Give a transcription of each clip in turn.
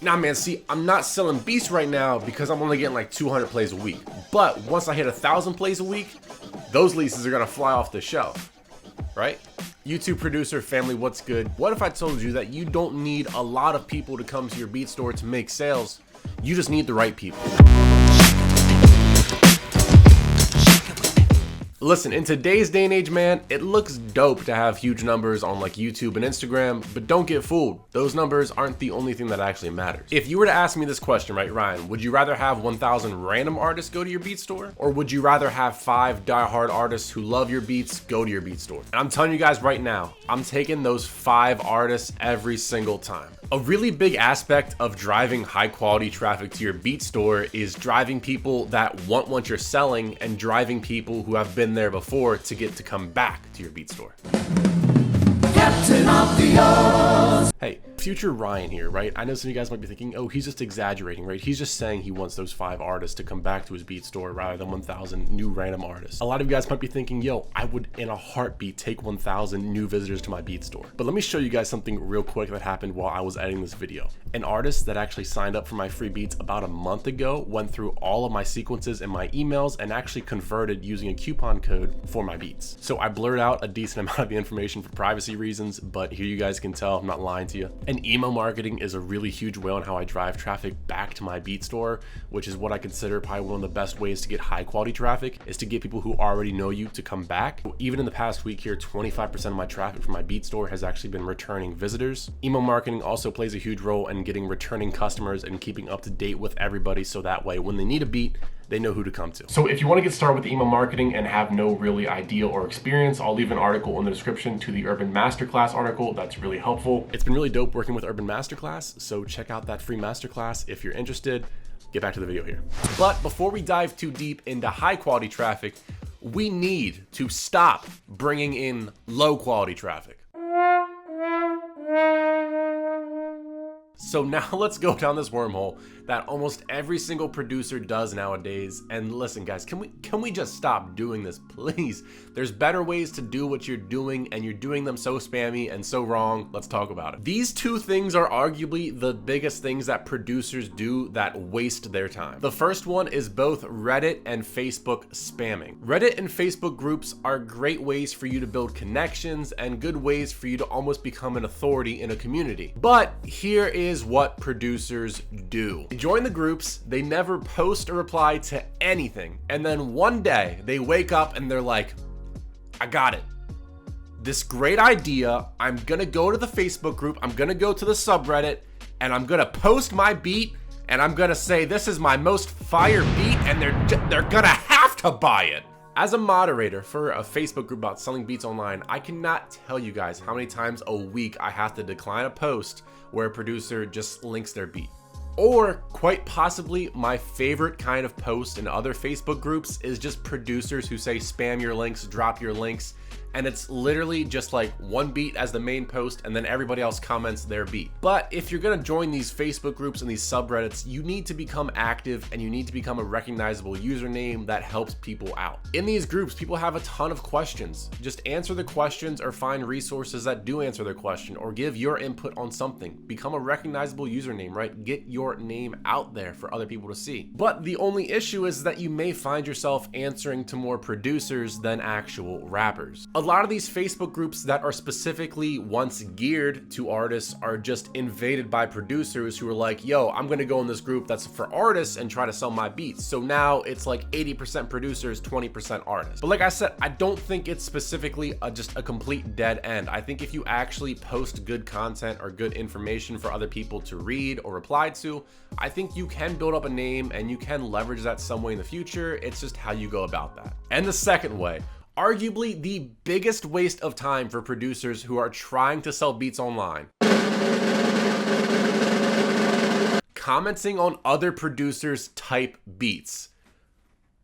Nah, man, see, I'm not selling beats right now because I'm only getting like 200 plays a week. But once I hit 1,000 plays a week, those leases are gonna fly off the shelf, right? YouTube producer family, what's good? What if I told you that you don't need a lot of people to come to your beat store to make sales? You just need the right people. Listen, in today's day and age, man, it looks dope to have huge numbers on like YouTube and Instagram, but don't get fooled. Those numbers aren't the only thing that actually matters. If you were to ask me this question, right, Ryan, would you rather have 1,000 random artists go to your beat store? Or would you rather have 5 diehard artists who love your beats go to your beat store? And I'm telling you guys right now, I'm taking those 5 artists every single time. A really big aspect of driving high quality traffic to your beat store is driving people that want what you're selling and driving people who have been there before to get to come back to your beat store. Captain Obvious. Hey, future Ryan here, right? I know some of you guys might be thinking, oh, he's just exaggerating, right? He's just saying he wants those 5 artists to come back to his beat store rather than 1,000 new random artists. A lot of you guys might be thinking, yo, I would in a heartbeat take 1,000 new visitors to my beat store. But let me show you guys something real quick that happened while I was editing this video. An artist that actually signed up for my free beats about a month ago went through all of my sequences and my emails and actually converted using a coupon code for my beats. So I blurred out a decent amount of the information for privacy reasons, but here you guys can tell I'm not lying to you. And email marketing is a really huge way on how I drive traffic back to my beat store, which is what I consider probably one of the best ways to get high quality traffic, is to get people who already know you to come back. Even in the past week here, 25% of my traffic from my beat store has actually been returning visitors. Email marketing also plays a huge role in getting returning customers and keeping up to date with everybody, so that way when they need a beat, they know who to come to. So if you want to get started with email marketing and have no really idea or experience, I'll leave an article in the description to the Urban Masterclass article. That's really helpful. It's been really dope working with Urban Masterclass, so check out that free masterclass if you're interested. Get back to the video here. But before we dive too deep into high quality traffic, we need to stop bringing in low quality traffic. So now let's go down this wormhole that almost every single producer does nowadays. And listen, guys, can we just stop doing this, please? There's better ways to do what you're doing, and you're doing them so spammy and so wrong. Let's talk about it. These two things are arguably the biggest things that producers do that waste their time. The first one is both Reddit and Facebook spamming. Reddit and Facebook groups are great ways for you to build connections and good ways for you to almost become an authority in a community. But here is what producers do. They join the groups, they never post or reply to anything, and then one day they wake up and they're like, I got it. This great idea, I'm gonna go to the Facebook group, I'm gonna go to the subreddit, and I'm gonna post my beat, and I'm gonna say this is my most fire beat, and they're gonna have to buy it. As a moderator for a Facebook group about selling beats online, I cannot tell you guys how many times a week I have to decline a post where a producer just links their beat. Or quite possibly my favorite kind of post in other Facebook groups is just producers who say spam your links, drop your links, and it's literally just like one beat as the main post and then everybody else comments their beat. But if you're gonna join these Facebook groups and these subreddits, you need to become active and you need to become a recognizable username that helps people out. In these groups, people have a ton of questions. Just answer the questions or find resources that do answer their question, or give your input on something. Become a recognizable username, right? Get your name out there for other people to see. But the only issue is that you may find yourself answering to more producers than actual rappers. A lot of these Facebook groups that are specifically once geared to artists are just invaded by producers who are like, yo, I'm gonna go in this group that's for artists and try to sell my beats. So now it's like 80% producers, 20% artists. But like I said, I don't think it's specifically just a complete dead end. I think if you actually post good content or good information for other people to read or reply to, I think you can build up a name and you can leverage that some way in the future. It's just how you go about that. And the second way, arguably the biggest waste of time for producers who are trying to sell beats online. Commenting on other producers' type beats.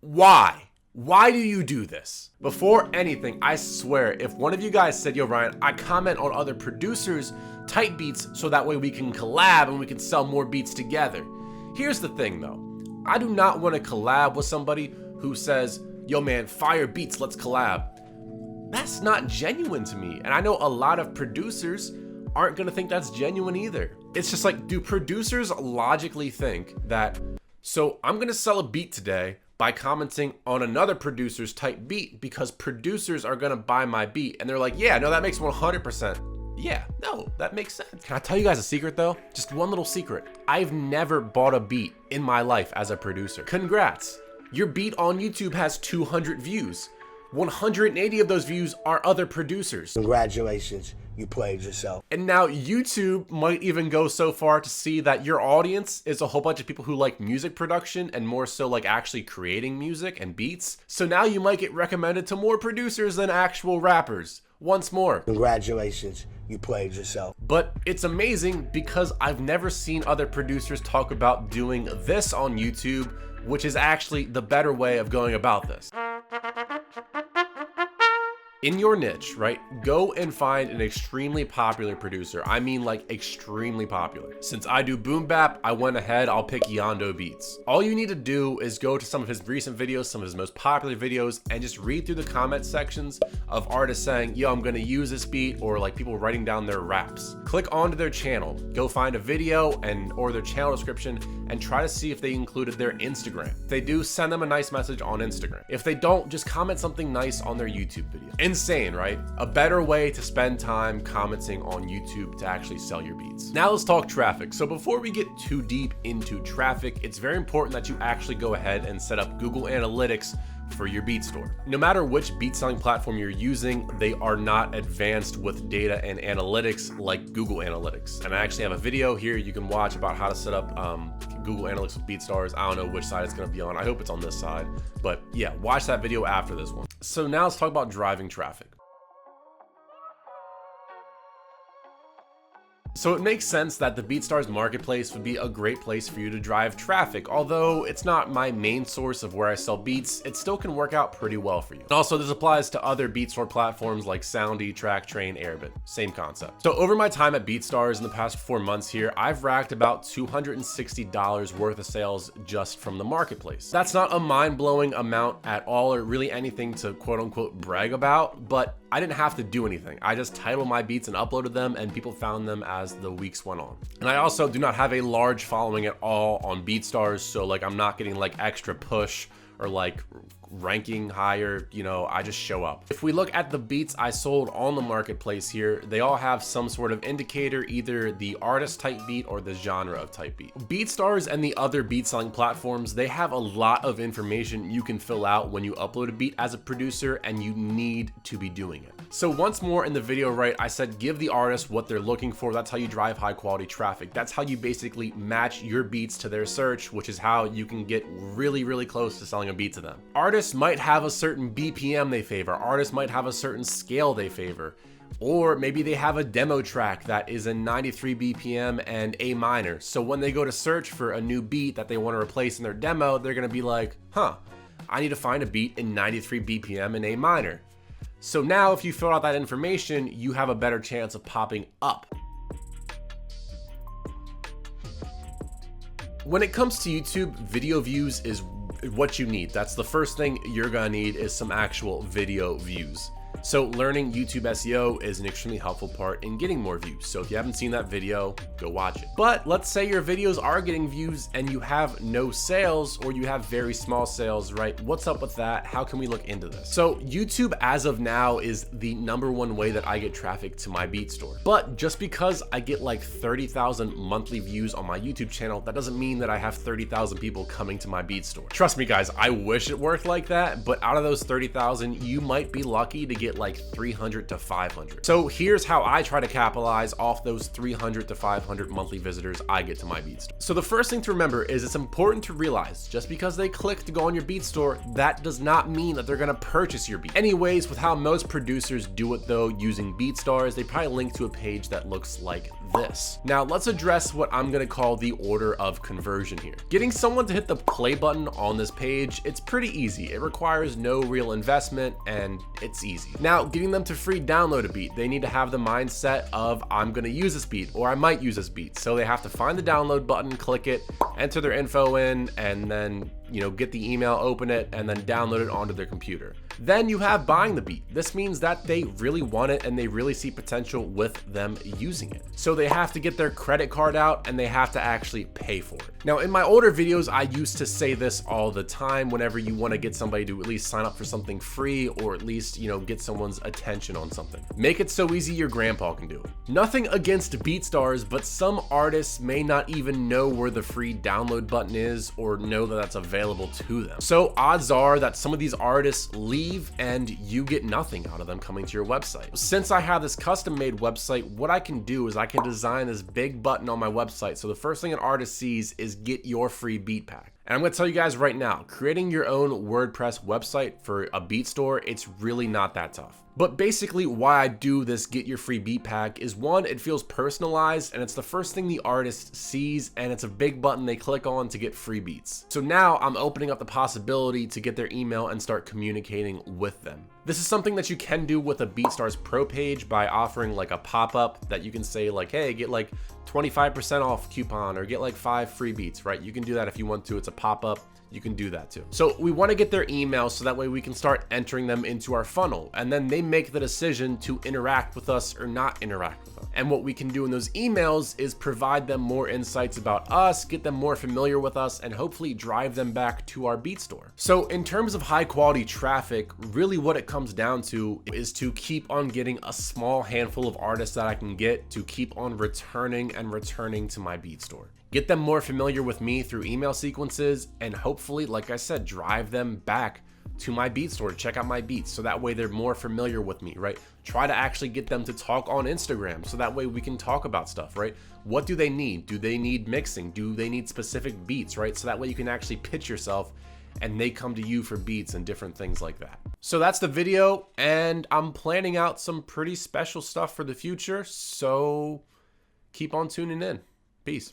Why? Why do you do this? Before anything, I swear, if one of you guys said, yo, Ryan, I comment on other producers' type beats so that way we can collab and we can sell more beats together. Here's the thing though. I do not want to collab with somebody who says, yo man, fire beats, let's collab. That's not genuine to me. And I know a lot of producers aren't gonna think that's genuine either. It's just like, do producers logically think that, so I'm gonna sell a beat today by commenting on another producer's type beat because producers are gonna buy my beat, and they're like, yeah, no, that makes 100%. Yeah, no, that makes sense. Can I tell you guys a secret though? Just one little secret. I've never bought a beat in my life as a producer. Congrats. Your beat on YouTube has 200 views. 180 of those views are other producers. Congratulations, you played yourself. And now YouTube might even go so far to see that your audience is a whole bunch of people who like music production and more so like actually creating music and beats. So now you might get recommended to more producers than actual rappers. Once more. Congratulations, you played yourself. But it's amazing because I've never seen other producers talk about doing this on YouTube, which is actually the better way of going about this. In your niche, right, go and find an extremely popular producer. I mean like extremely popular. Since I do boom bap, I went ahead, I'll pick Yondo Beats. All you need to do is go to some of his recent videos, some of his most popular videos, and just read through the comment sections of artists saying, yo, I'm gonna use this beat, or like people writing down their raps. Click onto their channel, go find a video or their channel description, and try to see if they included their Instagram. If they do, send them a nice message on Instagram. If they don't, just comment something nice on their YouTube video. Insane, right? A better way to spend time commenting on YouTube to actually sell your beats. Now let's talk traffic. So before we get too deep into traffic, it's very important that you actually go ahead and set up Google Analytics for your beat store. No matter which beat selling platform you're using, they are not advanced with data and analytics like Google Analytics. And I actually have a video here you can watch about how to set up Google Analytics with BeatStars. I don't know which side it's gonna be on. I hope it's on this side, but yeah, watch that video after this one. So now let's talk about driving traffic. So it makes sense that the BeatStars marketplace would be a great place for you to drive traffic. Although it's not my main source of where I sell beats, it still can work out pretty well for you. And also this applies to other beat store platforms like Soundy, TrackTrain, Airbit, same concept. So over my time at BeatStars in the past 4 months here, I've racked about $260 worth of sales just from the marketplace. That's not a mind-blowing amount at all, or really anything to quote unquote brag about, but I didn't have to do anything. I just titled my beats and uploaded them, and people found them as the weeks went on. And I also do not have a large following at all on BeatStars, so like I'm not getting like extra push or like ranking higher, you know, I just show up. If we look at the beats I sold on the marketplace here, they all have some sort of indicator, either the artist type beat or the genre of type beat. BeatStars and the other beat selling platforms, they have a lot of information you can fill out when you upload a beat as a producer, and you need to be doing it. So once more in the video, right, I said give the artist what they're looking for. That's how you drive high quality traffic. That's how you basically match your beats to their search, which is how you can get really, really close to selling a beat to them. Artists might have a certain BPM they favor. Artists might have a certain scale they favor. Or maybe they have a demo track that is in 93 BPM and A minor. So when they go to search for a new beat that they want to replace in their demo, they're going to be like, huh, I need to find a beat in 93 BPM and A minor. So now if you fill out that information, you have a better chance of popping up. When it comes to YouTube, video views is what you need. That's the first thing you're gonna need, is some actual video views. So learning YouTube SEO is an extremely helpful part in getting more views. So if you haven't seen that video, go watch it. But let's say your videos are getting views and you have no sales, or you have very small sales, right? What's up with that? How can we look into this? So YouTube as of now is the #1 way that I get traffic to my beat store. But just because I get like 30,000 monthly views on my YouTube channel, that doesn't mean that I have 30,000 people coming to my beat store. Trust me guys, I wish it worked like that, but out of those 30,000, you might be lucky to get like 300 to 500. So here's how I try to capitalize off those 300 to 500 monthly visitors I get to my beat store. So the first thing to remember is it's important to realize just because they click to go on your beat store, that does not mean that they're gonna purchase your beat. Anyways, with how most producers do it though, using BeatStars, they probably link to a page that looks like this. Now let's address what I'm gonna call the order of conversion here. Getting someone to hit the play button on this page, it's pretty easy. It requires no real investment and it's easy. Now, getting them to free download a beat, they need to have the mindset of I'm gonna use this beat, or I might use this beat. So they have to find the download button, click it, enter their info in, and then get the email, open it, and then download it onto their computer. Then you have buying the beat. This means that they really want it and they really see potential with them using it. So they have to get their credit card out and they have to actually pay for it. Now, in my older videos, I used to say this all the time whenever you want to get somebody to at least sign up for something free, or at least, get someone's attention on something. Make it so easy your grandpa can do it. Nothing against BeatStars, but some artists may not even know where the free download button is or know that that's available to them. So odds are that some of these artists leave and you get nothing out of them coming to your website. Since I have this custom made website, what I can do is I can design this big button on my website. So the first thing an artist sees is get your free beat pack. And I'm gonna tell you guys right now, creating your own WordPress website for a beat store, it's really not that tough. But basically why I do this get your free beat pack is, one, it feels personalized and it's the first thing the artist sees, and it's a big button they click on to get free beats. So now I'm opening up the possibility to get their email and start communicating with them. This is something that you can do with a BeatStars Pro page by offering like a pop-up that you can say like, hey, get like 25% off coupon or get like 5 free beats, right? You can do that if you want to. It's a pop-up. You can do that too. So we want to get their email so that way we can start entering them into our funnel, and then they make the decision to interact with us or not interact with us. And what we can do in those emails is provide them more insights about us, get them more familiar with us, and hopefully drive them back to our beat store. So in terms of high quality traffic, really what it comes down to is to keep on getting a small handful of artists that I can get to keep on returning to my beat store. Get them more familiar with me through email sequences, and hopefully, like I said, drive them back to my beat store to check out my beats, so that way they're more familiar with me, right? Try to actually get them to talk on Instagram, so that way we can talk about stuff, right? What do they need? Do they need mixing? Do they need specific beats, right? So that way you can actually pitch yourself and they come to you for beats and different things like that. So that's the video, and I'm planning out some pretty special stuff for the future, so keep on tuning in. Peace.